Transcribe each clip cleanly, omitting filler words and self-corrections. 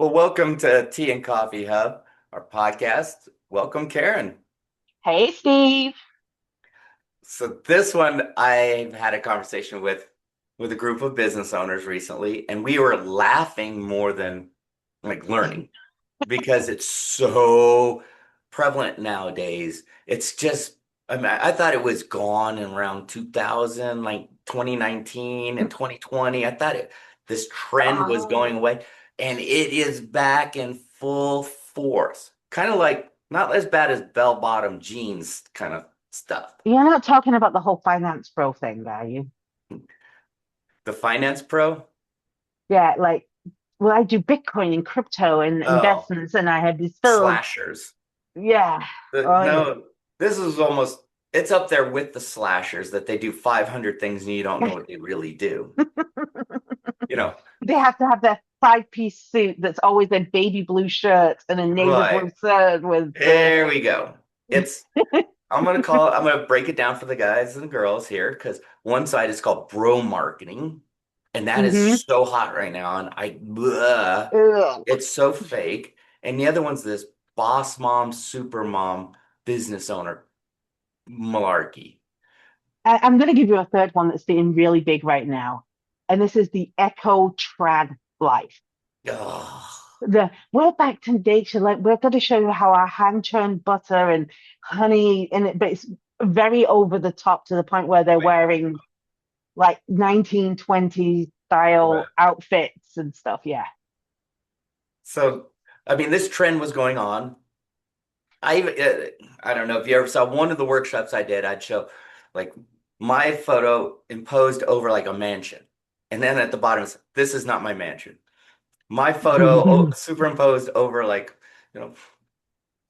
Well, welcome to Tea and Coffee Hub, our podcast. Welcome, Karen. Hey, Steve. So this one, I've had a conversation with a group of business owners recently, and we were laughing more than like learning because it's so prevalent nowadays. It's just, I mean, I thought it was gone in around 2000, like 2019 and 2020. This trend was going Oh, away, and it is back in full force. Kind of like not as bad as bell-bottom jeans kind of stuff. you're not talking about the whole finance bro thing, are you? The finance pro? Yeah, like, well, I do Bitcoin and crypto and Oh, investments, and I have these bills. slashers. Yeah. Oh, yeah. No, this is almost, it's up there with the slashers that they do 500 things and you don't know what they really do. You know, They have to have their five-piece suit that's always a baby blue shirt and a navy right. blue shirt with the. There we go. It's, I'm going to break it down for the guys and the girls here because one side is called bro marketing, and that is Hmm. so hot right now. And Ugh. it's so fake. And the other one's this boss mom, super mom, business owner malarkey. I'm going to give you a third one that's being really big right now, and this is the eco trad life. Ugh. We're back to nature. Like we're going to show you how our hand churned butter and honey in it, but it's very over the top to the point where they're Wait, wearing like 1920s right. style outfits and stuff. Yeah. So, I mean, this trend was going on. I don't know if you ever saw one of the workshops I did. I'd show like my photo imposed over like a mansion, and then at the bottom, this is not my mansion. My photo superimposed over like you know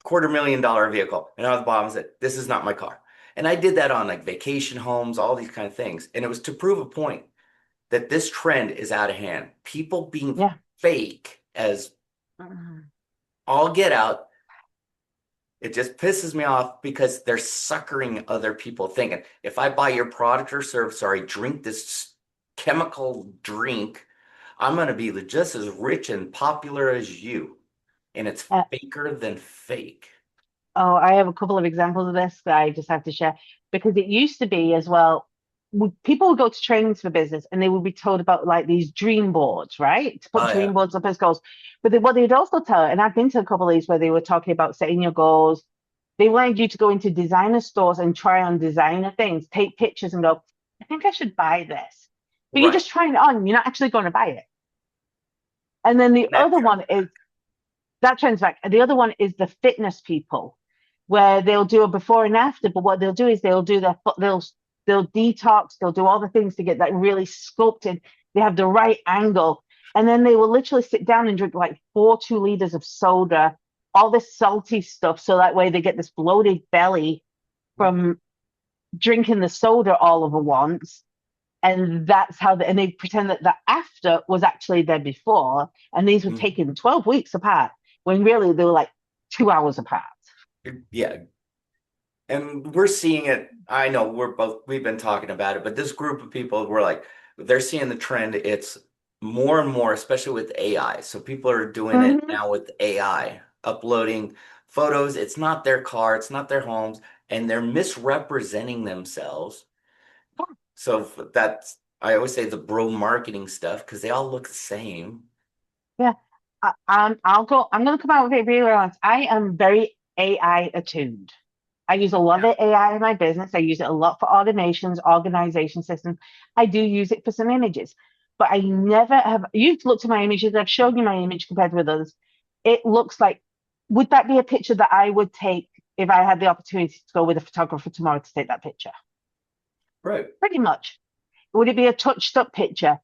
$250,000 vehicle, and on the bottom said, "This is not my car." And I did that on like vacation homes, all these kind of things, and it was to prove a point that this trend is out of hand. People being Yeah. fake as all get out. It just pisses me off because they're suckering other people thinking if I buy your product or service or I drink this chemical drink, I'm going to be just as rich and popular as you. And it's Uh, faker than fake. oh, I have a couple of examples of this that I just have to share because it used to be as well. People would go to trainings for business and they would be told about like these dream boards, right? To put Oh, dream yeah. boards up as goals. But what they'd also tell, and I've been to a couple of these where they were talking about setting your goals. They wanted you to go into designer stores and try on designer things, take pictures and go, I think I should buy this. But you're Right. just trying it on, you're not actually going to buy it. And then the And that other trend. one is that trends back. And the other one is the fitness people, where they'll do a before and after. But what they'll do is they'll detox, they'll do all the things to get that really sculpted. They have the right angle, and then they will literally sit down and drink like 2 liters of soda, all this salty stuff, so that way they get this bloated belly from drinking the soda all over once. And that's how and they pretend that the after was actually there before, and these were Mhm. taken 12 weeks apart when really they were like 2 hours apart. Yeah. And we're seeing it. I know we've been talking about it, but this group of people were like, they're seeing the trend. It's more and more, especially with AI. So people are doing it Mm-hmm. now with AI, uploading photos. It's not their car, it's not their homes, and they're misrepresenting themselves. So I always say the bro marketing stuff because they all look the same. Yeah. I'm going to come out with it really honest. I am very AI attuned. I use a lot Yeah. of AI in my business. I use it a lot for automations, organization systems. I do use it for some images, but I never have. You've looked at my images. I've shown you my image compared with others. It looks like, would that be a picture that I would take if I had the opportunity to go with a photographer tomorrow to take that picture? Right. Pretty much. Would it be a touched up picture?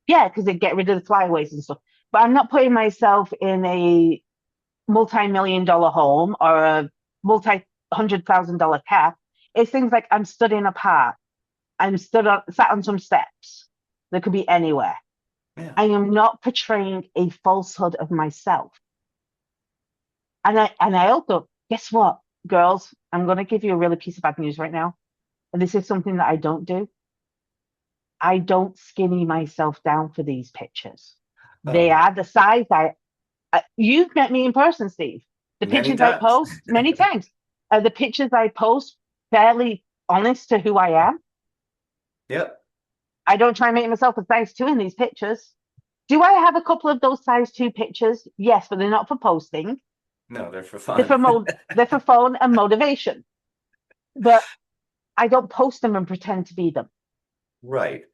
Yeah, because it'd get rid of the flyaways and stuff. But I'm not putting myself in a multi-million-dollar home or a multi-$100,000 car. It's things like I'm stood in a park. Sat on some steps. That could be anywhere. Yeah. I am not portraying a falsehood of myself. And I also, guess what, girls, I'm gonna give you a really piece of bad news right now. And this is something that I don't do. I don't skinny myself down for these pictures. They Oh, are the size You've met me in person, Steve. The Many pictures I times. post many times. The pictures I post fairly honest to who I am. Yep. I don't try and make myself a size two in these pictures. Do I have a couple of those size two pictures? Yes, but they're not for posting. No, they're for They're fun. for they're for phone and motivation. But I don't post them and pretend to be them. Right.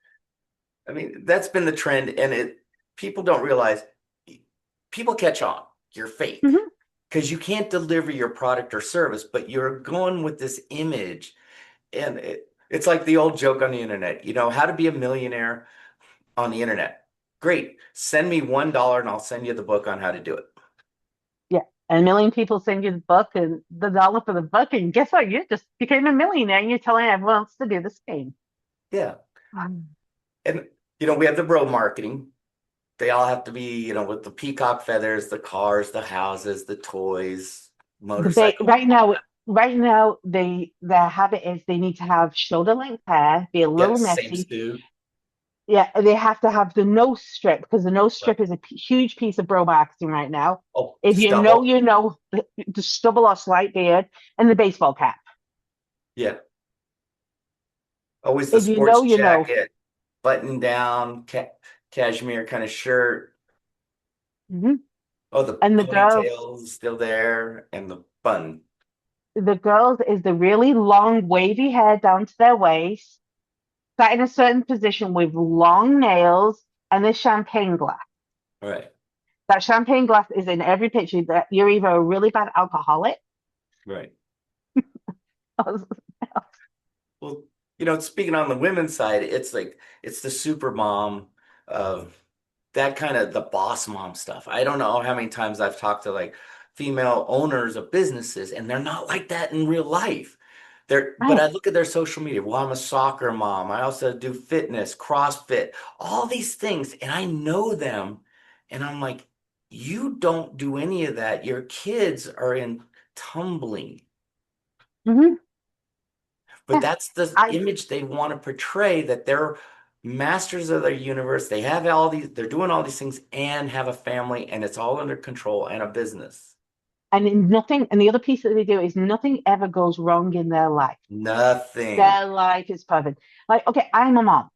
I mean, that's been the trend, and people don't realize people catch on. You're fake Hmm. because you can't deliver your product or service, but you're going with this image. And it's like the old joke on the internet, how to be a millionaire on the internet. Great. Send me $1 and I'll send you the book on how to do it. Yeah. And a million people send you the book and the dollar for the book. And guess what? You just became a millionaire and you're telling everyone else to do the same. Yeah. Um, And, we have the bro marketing. They all have to be, with the peacock feathers, the cars, the houses, the toys, motorcycle. right now, their habit is they need to have shoulder length hair, be a little Yes, same messy. suit. Yeah, they have to have the nose strip because the nose Right. strip is a huge piece of bro marketing right now. Oh, If stubble. you know the stubble or slight beard and the baseball cap. Yeah. Always the If you sports know, you know. jacket, button down, cashmere kind of shirt. Hmm. Oh, the And ponytail's still there and the bun. the girls is the really long wavy hair down to their waist, sat in a certain position with long nails and the champagne glass. Right. That champagne glass is in every picture that you're either a really bad alcoholic. Right. Well, speaking on the women's side, it's like it's the super mom of that kind of the boss mom stuff. I don't know how many times I've talked to like female owners of businesses, and they're not like that in real life. But Right. I look at their social media. Well, I'm a soccer mom. I also do fitness, CrossFit, all these things, and I know them. And I'm like, you don't do any of that. Your kids are in tumbling. Hmm. But Yeah. that's the I image they want to portray that they're masters of their universe. They have they're doing all these things and have a family, and it's all under control and a business. nothing, and the other piece that they do is nothing ever goes wrong in their life. Nothing. Their life is perfect. Like, okay, I'm a mom.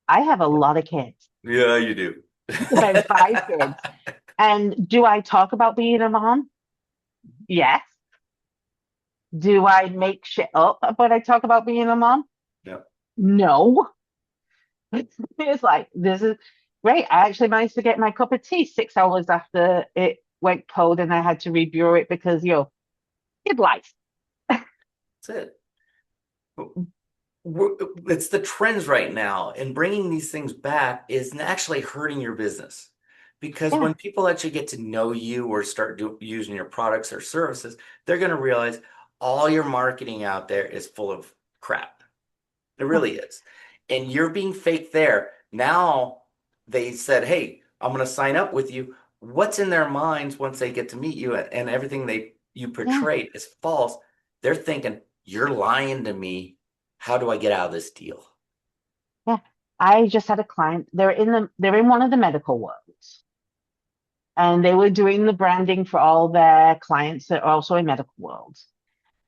I have a lot of kids. Yeah, you do. I have five kids. And do I talk about being a mom? Yes. Do I make shit up when I talk about being a mom? Yeah. No. It's like, this is great. I actually managed to get my cup of tea 6 hours after it went cold and I had to rebrew it because, kid life. That's it. It's the trends right now, and bringing these things back is actually hurting your business because Yeah. when people actually get to know you or start using your products or services, they're going to realize all your marketing out there is full of crap. It Yeah. really is. And you're being fake there. Now they said, hey, I'm going to sign up with you. What's in their minds once they get to meet you and everything you Yeah. portrayed is false? They're thinking, you're lying to me. How do I get out of this deal? Yeah. I just had a client. They're in one of the medical worlds. And they were doing the branding for all their clients that are also in medical worlds.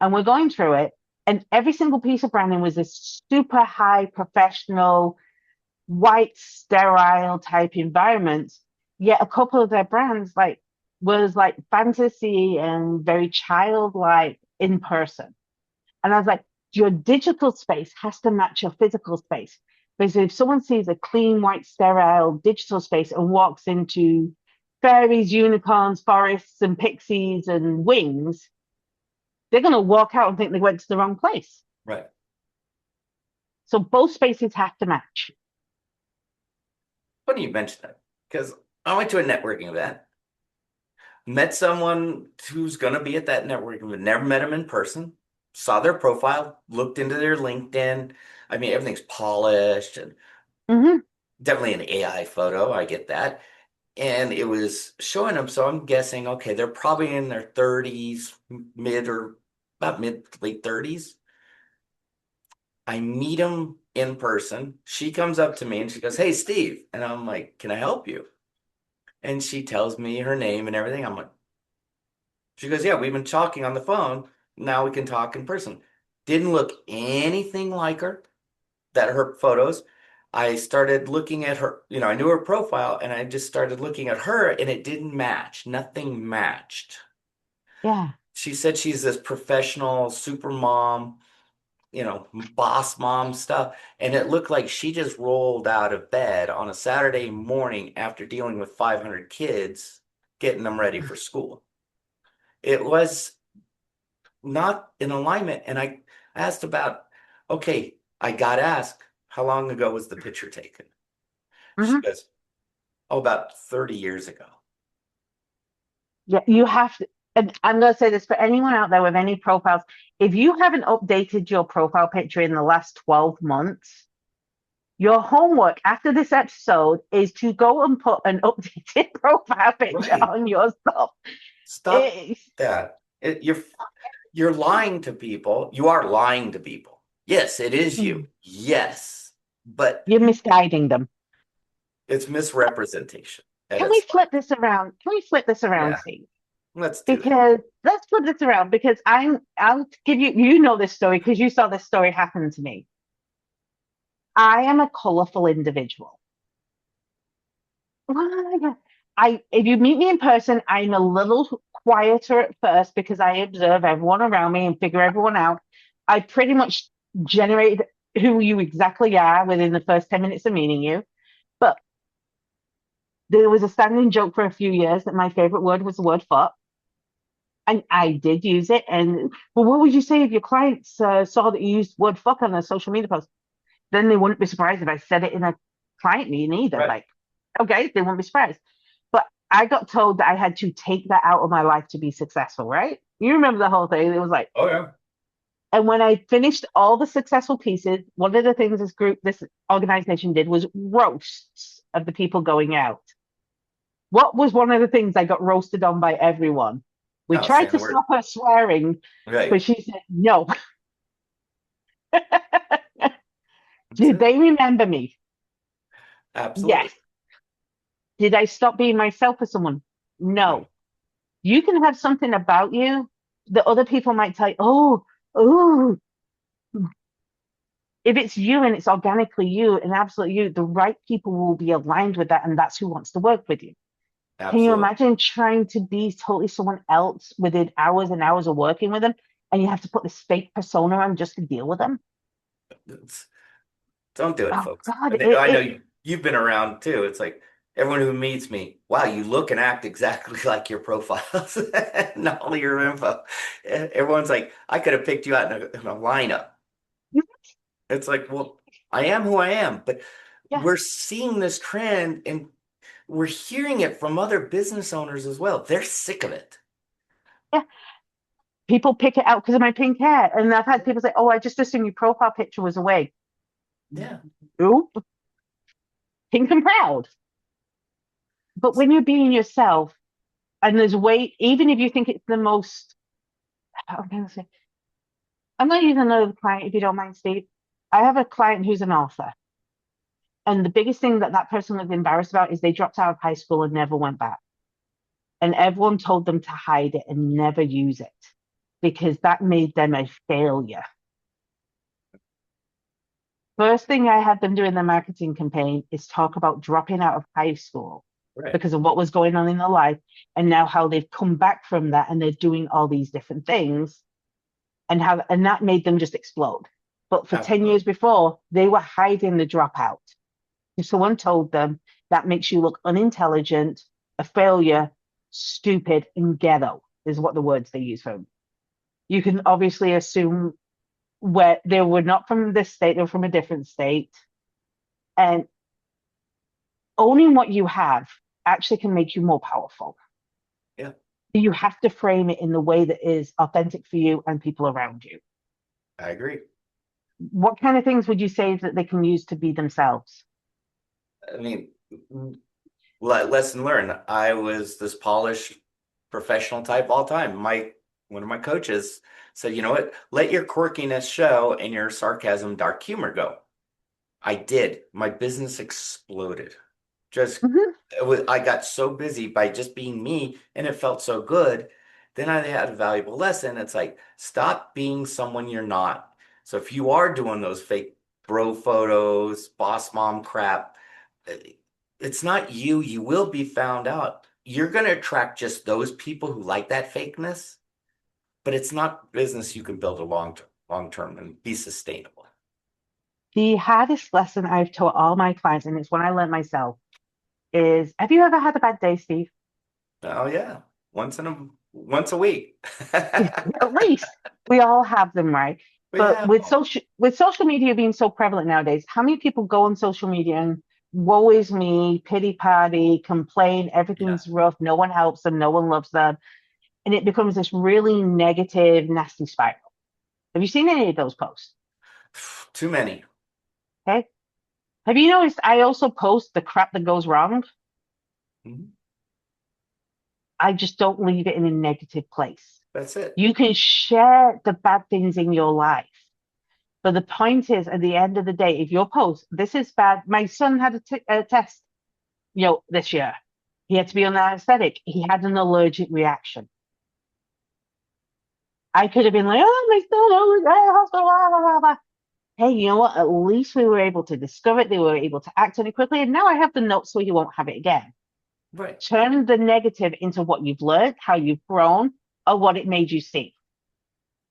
And we're going through it. And every single piece of branding was this super high professional, white, sterile type environment. Yet a couple of their brands was like fantasy and very childlike in person. And I was like, your digital space has to match your physical space. Because if someone sees a clean, white, sterile digital space and walks into fairies, unicorns, forests, and pixies and wings, they're going to walk out and think they went to the wrong place. Right. So both spaces have to match. Funny you mention that because I went to a networking event, met someone who's going to be at that networking event, never met him in person, saw their profile, looked into their LinkedIn. I mean, everything's polished and Hmm. definitely an AI photo. I get that. And it was showing them. So I'm guessing, okay, they're probably in their 30s, mid or about mid, late 30s. I meet them in person. She comes up to me and she goes, hey, Steve. And I'm like, can I help you? And she tells me her name and everything. I'm like, she goes, yeah, we've been talking on the phone. Now we can talk in person. Didn't look anything like her, that her photos. I started looking at her, I knew her profile and I just started looking at her and it didn't match. Nothing matched. Yeah. She said she's this professional super mom, boss mom stuff. And it looked like she just rolled out of bed on a Saturday morning after dealing with 500 kids, getting them ready for school. It was not in alignment. And I asked about, okay, I got asked, how long ago was the picture taken? She Hmm. goes, oh, about 30 years ago. Yeah, you have to, and I'm going to say this for anyone out there with any profiles. If you haven't updated your profile picture in the last 12 months, your homework after this episode is to go and put an updated profile picture Right. on your stuff. Stop It's, that. You're lying to people. You are lying to people. Yes, it is you. Yes. But you're misguiding them. it's misrepresentation at Can we its flip finest. this around? Can we flip this around, Yeah, Steve? let's do that. Because let's flip this around because I'll give you, you know this story because you saw this story happen to me. I am a colorful individual. If you meet me in person, I'm a little quieter at first because I observe everyone around me and figure everyone out. I pretty much generate who you exactly are within the first 10 minutes of meeting you. But there was a standing joke for a few years that my favorite word was the word fuck. And I did use it. And well, what would you say if your clients saw that you used word fuck on a social media post? Then they wouldn't be surprised if I said it in a client meeting either. Right. Like, okay, they wouldn't be surprised. But I got told that I had to take that out of my life to be successful, right? You remember the whole thing. It was like, Oh, yeah. and when I finished all the successful pieces, one of the things this organization did was roasts of the people going out. What was one of the things I got roasted on by everyone? We No, tried saying to the word. stop her swearing, Right. but she said no. That's Did it. they remember me? Absolutely. Yes. Did I stop being myself for someone? No. No. You can have something about you that other people might tell you, oh, if it's you and it's organically you and absolutely you, the right people will be aligned with that, and that's who wants to work with you. Can you Absolutely. imagine trying to be totally someone else within hours and hours of working with them, and you have to put this fake persona on just to deal with them? It's, don't do it, Oh folks. God, And I know you've been around too. It's like everyone who meets me, wow, you look and act exactly like your profiles, not only your info. Everyone's like, I could have picked you out in a lineup. It's like, well, I am who I am, but yeah, we're seeing this trend and we're hearing it from other business owners as well. They're sick of it. yeah. People pick it out because of my pink hair, and I've had people say, "Oh, I just assumed your profile picture was away." Yeah, Oop, pink and proud. But when you're being yourself, and there's way, even if you think it's the most, I'm going to say, I'm going to use another client if you don't mind, Steve. I have a client who's an author, and the biggest thing that that person was embarrassed about is they dropped out of high school and never went back. And everyone told them to hide it and never use it because that made them a failure. First thing I had them do in their marketing campaign is talk about dropping out of high school right. because of what was going on in their life and now how they've come back from that and they're doing all these different things and that made them just explode. But for 10 years Absolutely. before, they were hiding the dropout. If someone told them that makes you look unintelligent, a failure, stupid, and ghetto is what the words they use for them. You can obviously assume where they were not from this state, they were from a different state. And owning what you have actually can make you more powerful. Yeah, You have to frame it in the way that is authentic for you and people around you. I agree. What kind of things would you say that they can use to be themselves? I mean, lesson learned. I was this polished professional type all time. One of my coaches said, you know what? Let your quirkiness show and your sarcasm, dark humor go. I did. My business exploded. Just Mhm. I got so busy by just being me and it felt so good. Then I had a valuable lesson. It's like, stop being someone you're not. So if you are doing those fake bro photos, boss mom crap, eh, it's not you. You will be found out. You're going to attract just those people who like that fakeness, but it's not business you can build a long term and be sustainable. The hardest lesson I've taught all my clients, and it's one I learned myself, is have you ever had a bad day, Steve? Oh yeah, once a week. At least we all have them, right? We But have them. with social media being so prevalent nowadays, how many people go on social media and woe is me, pity party, complain, Yeah. everything's rough, no one helps them, no one loves them, and it becomes this really negative, nasty spiral. Have you seen any of those posts? Too many. Okay. Have you noticed I also post the crap that goes wrong? Mhm. I just don't leave it in a negative place. That's it. You can share the bad things in your life. But the point is, at the end of the day, if your post, this is bad. My son had a test, this year. He had to be on anesthetic. He had an allergic reaction. I could have been like, oh, my son, oh, my hospital, blah, blah, blah, blah. Hey, you know what? At least we were able to discover it. They were able to act on it quickly. And now I have the notes so he won't have it again. Right. Turn the negative into what you've learned, how you've grown, or what it made you see.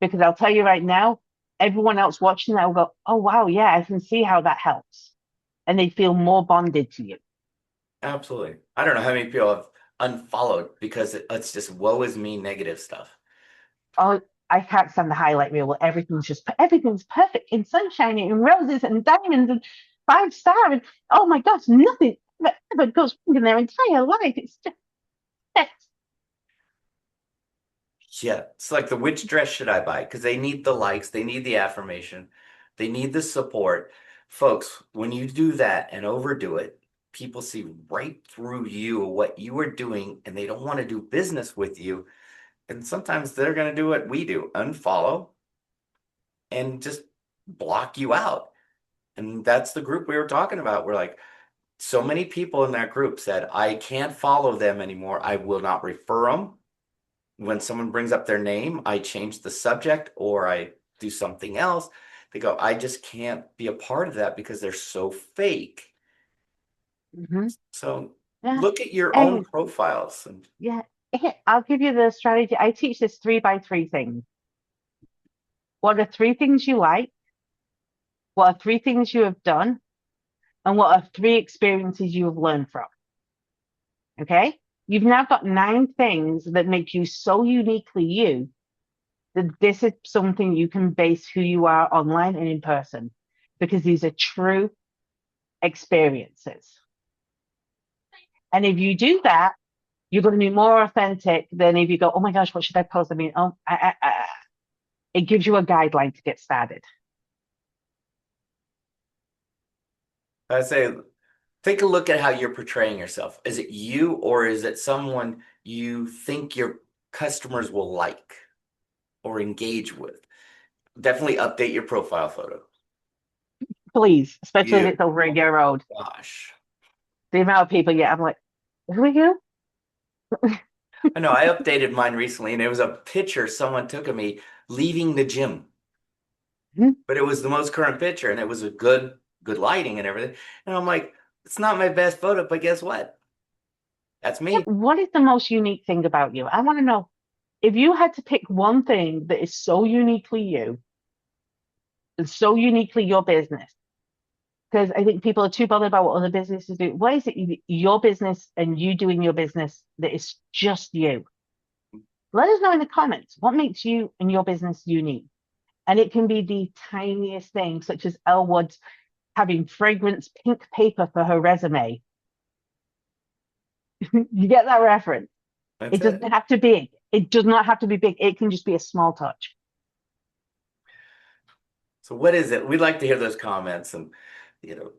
Because I'll tell you right now, everyone else watching that will go, oh, wow, yeah, I can see how that helps. And they feel more bonded to you. Absolutely. I don't know how many people have unfollowed because it's just woe is me negative stuff. Oh, I can't stand the highlight reel where everything's perfect in sunshine and roses and diamonds and 5 star. And oh my gosh, nothing ever goes wrong in their entire life. It's just, Yeah. It's like the which dress should I buy? Because they need the likes, they need the affirmation, they need the support. Folks, when you do that and overdo it, people see right through you what you are doing and they don't want to do business with you. And sometimes they're going to do what we do, unfollow and just block you out. And that's the group we were talking about. We're like, so many people in that group said, I can't follow them anymore. I will not refer them. When someone brings up their name, I change the subject or I do something else. They go, I just can't be a part of that because they're so fake. mhm, So yeah. look at your own Hey, profiles and yeah. Hey, I'll give you the strategy. I teach this 3 by 3 thing. What are 3 things you like? What are 3 things you have done? And what are 3 experiences you have learned from? Okay. You've now got 9 things that make you so uniquely you that this is something you can base who you are online and in person because these are true experiences. And if you do that, you're going to be more authentic than if you go, oh my gosh, what should I post? I mean, it gives you a guideline to get started. I say, take a look at how you're portraying yourself. Is it you or is it someone you think your customers will like or engage with? Definitely update your profile photo. Please, especially if You, it's over a year old. gosh. The amount of people, yeah, I'm like, here we go. I know I updated mine recently and it was a picture someone took of me leaving the gym. Mhm. But it was the most current picture and it was a good lighting and everything. And I'm like, it's not my best photo, but guess what? That's Yeah, me. what is the most unique thing about you? I want to know if you had to pick one thing that is so uniquely you and so uniquely your business, because I think people are too bothered about what other businesses do. What is it your business and you doing your business that is just you? Let us know in the comments what makes you and your business unique. And it can be the tiniest thing, such as Elwood's having fragrance pink paper for her resume. You get that reference? That's It it. doesn't have to be. It does not have to be big. It can just be a small touch. So what is it? We'd like to hear those comments and you know,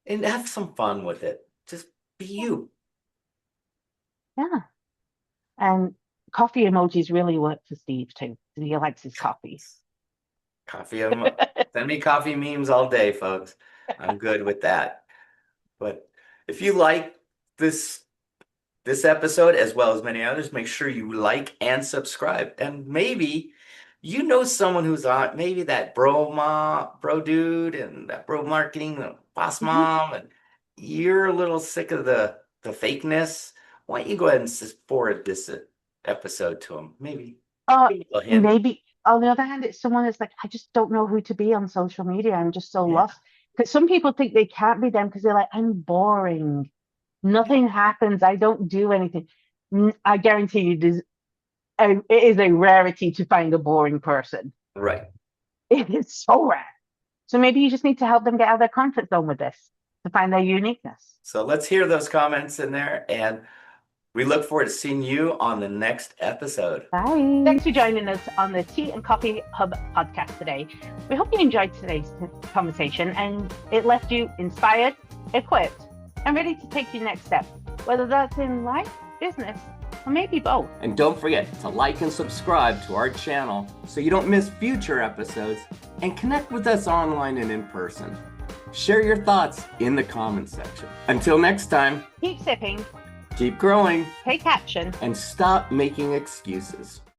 and have some fun with it. Just be Yeah. you. Yeah. And coffee emojis really work for Steve too. He likes his coffee. Coffee, send me coffee memes all day, folks. I'm good with that. But if you like this episode as well as many others, make sure you like and subscribe. And maybe you know someone who's on, maybe that bro dude and that bro marketing, the boss Mhm. mom, and you're a little sick of the fakeness. Why don't you go ahead and forward this episode to them? Maybe Uh, give a hint. maybe on the other hand, it's someone that's like, I just don't know who to be on social media. I'm just so Yeah, lost. Because some people think they can't be them because they're like, I'm boring. Nothing happens. I don't do anything. I guarantee you, it is a rarity to find a boring person. right. It is so rare. So maybe you just need to help them get out of their comfort zone with this to find their uniqueness. So let's hear those comments in there, and we look forward to seeing you on the next episode. Bye. Thanks for joining us on the Tea and Coffee Hub podcast today. We hope you enjoyed today's conversation and it left you inspired, equipped, and ready to take your next step, whether that's in life, business, or maybe both. And don't forget to like and subscribe to our channel so you don't miss future episodes, and connect with us online and in person. Share your thoughts in the comments section. Until next time, Keep sipping, keep growing, take action. and stop making excuses.